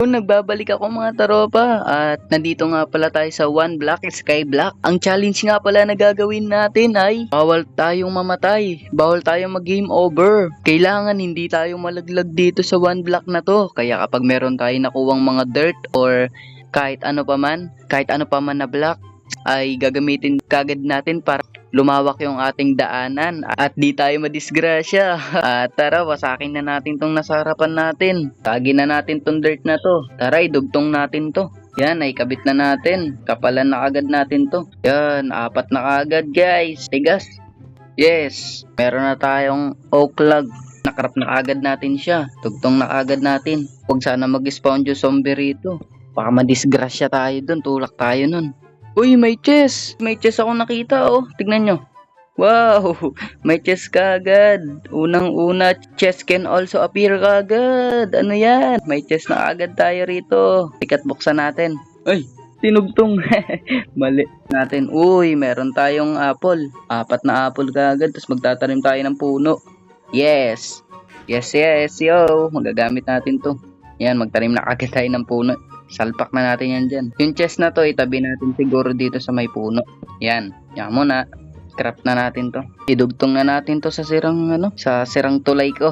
Kung nagbabalik ako mga taropa at nandito nga pala tayo sa One Block Sky Block. Ang challenge nga pala na gagawin natin ay bawal tayong mamatay, bawal tayong mag game over. Kailangan hindi tayo malaglag dito sa One Block na to. Kaya kapag meron tayong nakuwang mga dirt or kahit ano pa man na block ay gagamitin kagad natin para lumawak yung ating daanan at di tayo madisgrasya. At tara, wasakin na natin tong nasa harapan natin. Tagin na natin tong dirt na to. Tara, idugtong natin to. Yan, ay kabit na natin. Kapalan na agad natin to. Yan, 4 na agad guys. Tigas. Yes, meron na tayong oak log. Nakrap na agad natin siya. Tugtong na agad natin. Huwag sana mag-spawn yung zombie rito. Baka madisgrasya tayo dun. Tulak tayo nun. Uy, may chest! May chest ako nakita, oh. Tignan nyo. Wow! May chest kagad. Unang-una, chest can also appear kagad. Ano yan? May chest na agad tayo rito. Tikat buksan natin. Ay! Tinugtong. Mali natin. Uy, meron tayong apple. 4 na apple kagad. Tapos magtatanim tayo ng puno. Yes! Yes, yo! Magagamit natin to. Yan, magtanim na agad tayo ng puno. Salpak na natin yan dyan. Yung chest na to, itabi natin siguro dito sa may puno. Yan. Yan muna. Craft na natin to. Idugtong na natin to sa sirang, sa sirang tulay ko.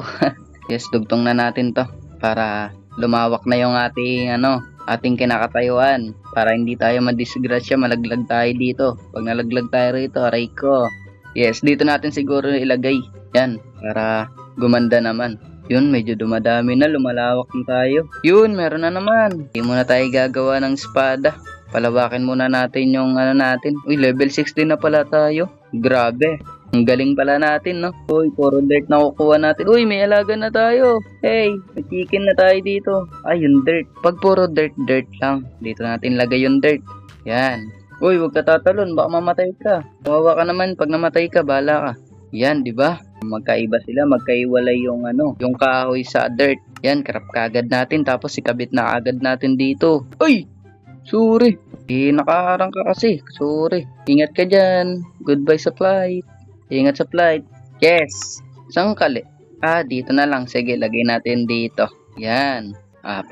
Yes, dugtong na natin to. Para lumawak na yung ating kinakatayuan. Para hindi tayo madisgrasya, malaglag tayo dito. Pag nalaglag tayo rito, aray ko. Yes, dito natin siguro ilagay. Yan. Para gumanda naman. Yun, medyo dumadami na, lumalawak na tayo. Yun, meron na naman. Hindi muna tayo gagawa ng espada. Palawakin muna natin yung natin. Uy, level 16 na pala tayo. Grabe. Ang galing pala natin, no? Uy, puro dirt na kukuha natin. Uy, may alaga na tayo. Hey, may chicken na tayo dito. Ay, yung dirt. Pag puro dirt lang. Dito natin lagay yung dirt. Yan. Uy, huwag ka tatalon. Baka mamatay ka. Kawawa ka naman. Pag namatay ka, bahala ka. Yan, di ba? Magkaiba sila, magkaiwalay yung yung kahoy sa dirt. Yan, crap kagad natin tapos ikabit na agad natin dito. Ay! Sorry. Nakaharang ka kasi. Sorry. Ingat ka dyan. Goodbye sa flight. Ingat sa flight. Yes. Saan kali? Dito na lang. Sige, lagay natin dito. Yan. 4.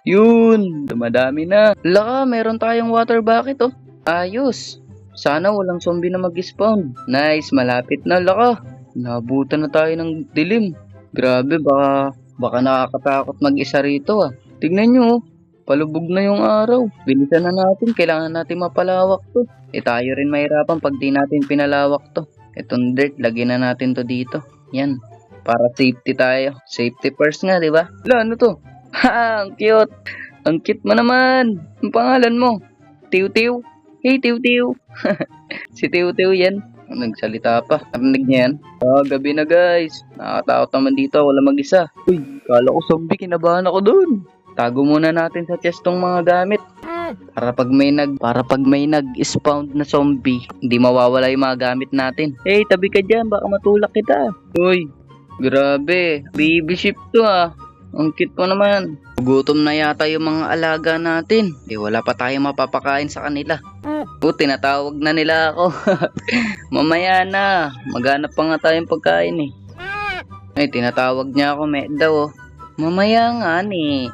Yun. Dumadami na. Laka, meron tayong water bucket, oh. Ayos. Sana walang zombie na mag-spawn. Nice, malapit na. Laka. Nabutan na tayo ng dilim. Grabe, baka nakakatakot mag-isa rito, ah. Tignan nyo, oh. Palubog na yung araw. Bilisan na natin. Kailangan natin mapalawak to. Tayo rin mahirapan pag di natin pinalawak to. Itong dirt, lagyan na natin to dito. Yan. Para safety tayo. Safety first nga, di ba? Wala, ano to? Ha, ang cute. Ang cute mo naman. Ang pangalan mo? Tiw-tiw. Hey, Tiw-tiw. Si Tiw-tiw yan. Nagsalita pa. Narinig niya yan. Gabi na guys. Nakakatakot naman dito. Wala mag-isa. Uy, kala ko zombie. Kinabahan ako dun. Tago muna natin sa chest tong mga gamit. Para pag may nag-spawn na zombie, hindi mawawala yung mga gamit natin. Hey, tabi ka dyan. Baka matulak kita. Uy, grabe. Baby sheep to, ah. Ang cute mo naman. Gutom na yata yung mga alaga natin. Wala pa tayong mapapakain sa kanila. Tinatawag na nila ako. Mamaya na. Maghanap pa nga tayong pagkain, eh. Ay, tinatawag niya ako, daw, oh. Mamaya nga, ni.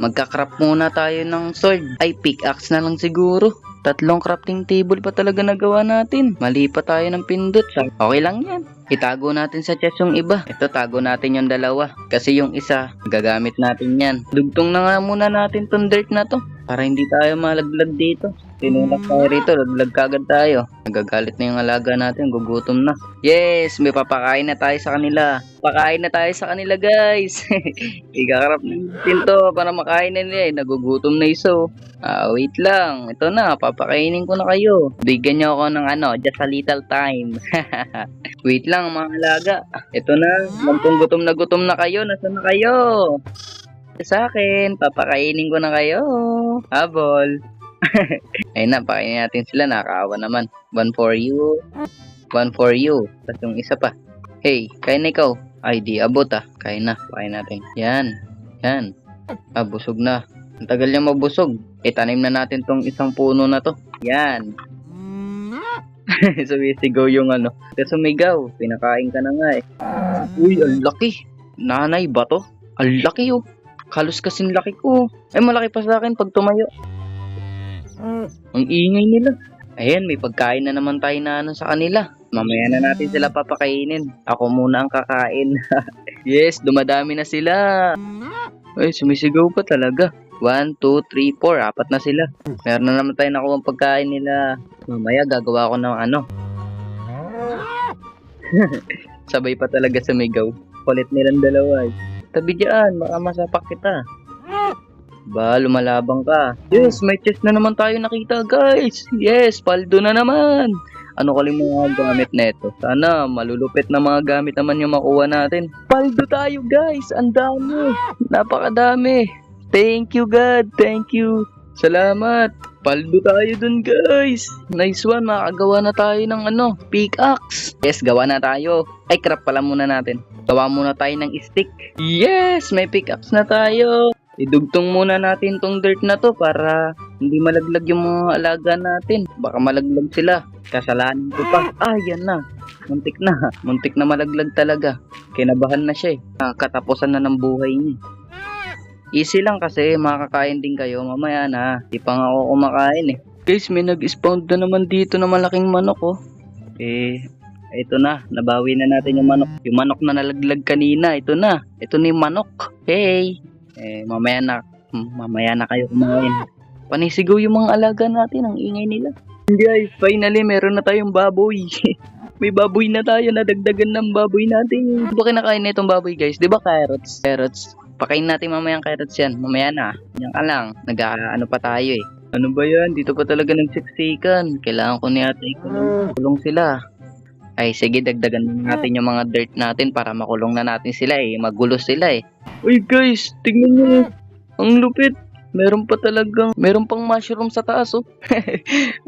Magka-craft muna tayo ng sword. Ay, pickaxe na lang siguro. 3 crafting table pa talaga nagawa natin. Mali pa tayo ng pindot. Okay lang yan. Itago natin sa chest yung iba. Ito, tago natin yung 2. Kasi yung isa, gagamit natin yan. Dugtong na nga muna natin tong dirt na to. Para hindi tayo malaglag dito. Tinulak tayo rito, laglag kagad tayo. Nagagalit na yung alaga natin, gugutom na. Yes, may papakain na tayo sa kanila. Pakain na tayo sa kanila, guys. Ikakarap natin to para makain na nila, eh. Nagugutom na iso. Wait lang. Ito na, papakainin ko na kayo. Bigyan nyo ako ng just a little time. Wait lang, mga alaga. Ito na, gutom na kayo. Nasaan na kayo? Sa akin, papakainin ko na kayo. Habol. Ayun na, pakainin natin sila. Nakakaawa naman. 1 for you. 1 for you. Tapos yung isa pa. Hey, kain na ikaw. Ay, di abot, ah. Kain na, pakain natin. Yan. Yan. Busog na. Ang tagal niya mabusog. Tanim na natin tong isang puno na to. Yan. Sumisigaw yung Sumigaw. Pinakain ka na nga, eh. Uy, ang laki. Nanay ba to? Ang laki, oh. Halos kasing laki ko. Ay, malaki pa sa akin pag tumayo. Ang ingay nila. Ayan, may pagkain na naman tayo na ano sa kanila. Mamaya na natin sila papakainin. Ako muna ang kakain. Yes, dumadami na sila. Ay, sumisigaw pa talaga. 1, 2, 3, 4. Apat na sila. Meron na naman tayo nakuha ang pagkain nila. Mamaya gagawa ko ng ano. Sabay pa talaga sumigaw. Kulit nilang dalawa eh. Tabi dyan, baka masapak kita. Ba, lumalabang ka. Yes, may chest na naman tayo nakita guys. Yes, paldo na naman. Ano kaling mga gamit neto? Sana malulupit na mga gamit naman yung makuha natin. Paldo tayo guys, ang dami. Napakadami. Thank you God, thank you. Salamat. Paldo tayo dun guys. Nice one, makagawa na tayo ng ano, pickaxe. Yes, gawa na tayo. Ay, craft pala muna natin. Gawa muna tayo ng stick. Yes, may pickaxe na tayo. Idugtong muna natin tong dirt na to para hindi malaglag yung mga alaga natin. Baka malaglag sila. Kasalanan ko pa. Ah, yan na. Muntik na. Muntik na malaglag talaga. Kinabahan na siya eh. Katapusan na ng buhay niya. Easy lang kasi makakain din kayo mamaya na. Di pa nga ako kumakain eh. Guys, may nag-spawn na naman dito na malaking manok oh. Ito na. Nabawi na natin yung manok. Yung manok na nalaglag kanina. Ito na. Ito na yung manok. Hey. Mamaya na kayo kumain. Panisigaw yung mga alaga natin. Ang ingay nila. Guys, finally meron na tayong baboy. May baboy na tayo. Nadagdagan ng baboy natin. Di ba kinakain na itong baboy guys? Di ba carrots? Carrots. Pakain natin mamaya ang carrots yan. Mamaya na. Yan ka lang. Nag-ano pa tayo eh. Ano ba yan? Dito pa talaga nagsiksikan. Kailangan ko ni ate ikulong. Kulong sila. Ay sige, dagdagan natin yung mga dirt natin para makulong na natin sila eh. Magulo sila eh. Uy guys, tingnan nyo. Ang lupit. Meron pang mushroom sa taas oh.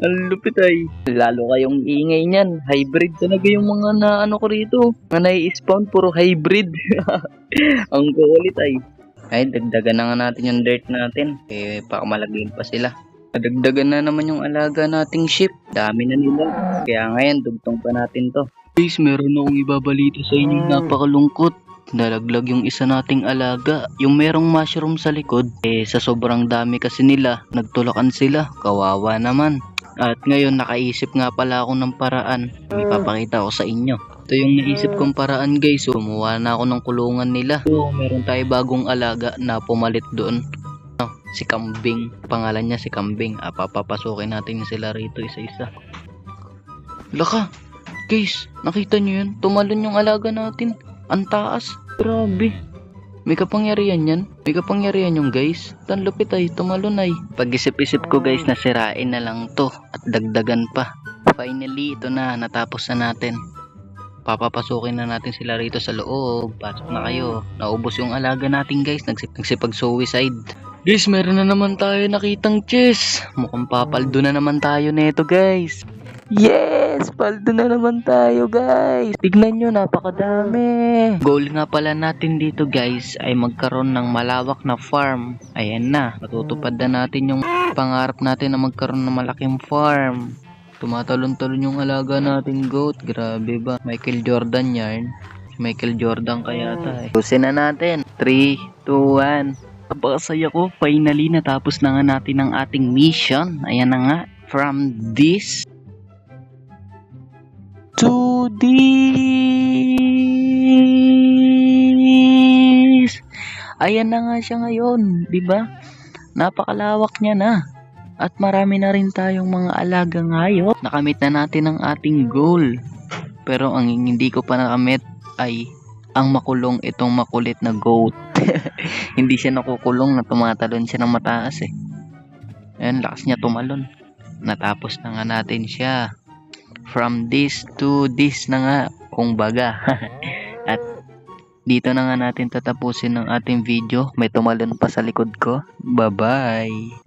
Ang lupit ay. Lalo kayong ingay niyan. Hybrid talaga yung mga naano ko rito. Mga nai-spawn, puro hybrid. Ang kulit ay. Ay, dagdagan na nga natin yung dirt natin. Baka malaglag pa sila. Dagdagan na naman yung alaga nating sheep. Dami na nila. Kaya ngayon, dugtong pa natin to. Guys, meron akong ibabalita sa inyong napakalungkot. Nalaglag yung isa nating alaga. Yung merong mushroom sa likod. Sa sobrang dami kasi nila, nagtulakan sila. Kawawa naman. At ngayon, nakaisip nga pala ako ng paraan. Ipapakita ko sa inyo. Ito yung naisip kong paraan guys. Gumawa na ako ng kulungan nila. Meron tayo bagong alaga na pumalit doon. Si Kambing. Pangalan niya si Kambing. Papapasukin natin sila rito isa-isa. Laka. Guys, nakita nyo yun? Tumalon yung alaga natin. Ang taas. Grabe. May kapangyarihan yan. May kapangyarihan yung guys. Tan lupit ay. Tumalon ay. Pag-isip-isip ko guys, nasirain na lang to. At dagdagan pa. Finally, ito na. Natapos na natin. Papapasukin na natin sila rito sa loob. Pasok na kayo. Naubos yung alaga natin guys. Nagsipag-suicide. Guys, meron na naman tayo nakitang chest. Mukhang papaldo na naman tayo neto guys. Yes! Paldo na naman tayo guys. Tignan nyo, napakadami. Goal nga pala natin dito guys ay magkaroon ng malawak na farm. Ayan na. Matutupad na natin yung pangarap natin na magkaroon ng malaking farm. Tumatalon-talon yung alaga nating goat. Grabe ba? Michael Jordan yan. Michael Jordan kaya tayo. Pusin na natin. 3, 2, 1. Napakasaya ko. Finally, natapos na nga natin ang ating mission. Ayan na nga. From this to this. Ayan na nga siya ngayon. Diba? Napakalawak niya na. At marami na rin tayong mga alaga ngayon. Nakamit na natin ang ating goal. Pero ang hindi ko pa nakamit ay ang makulong itong makulit na goat. Hindi siya nakukulong na tumatalon siya ng mataas eh. Ayan, lakas niya tumalon. Natapos na nga natin siya. From this to this na nga, kung baga. At dito na nga natin tatapusin ang ating video. May tumalon pa sa likod ko. Bye-bye.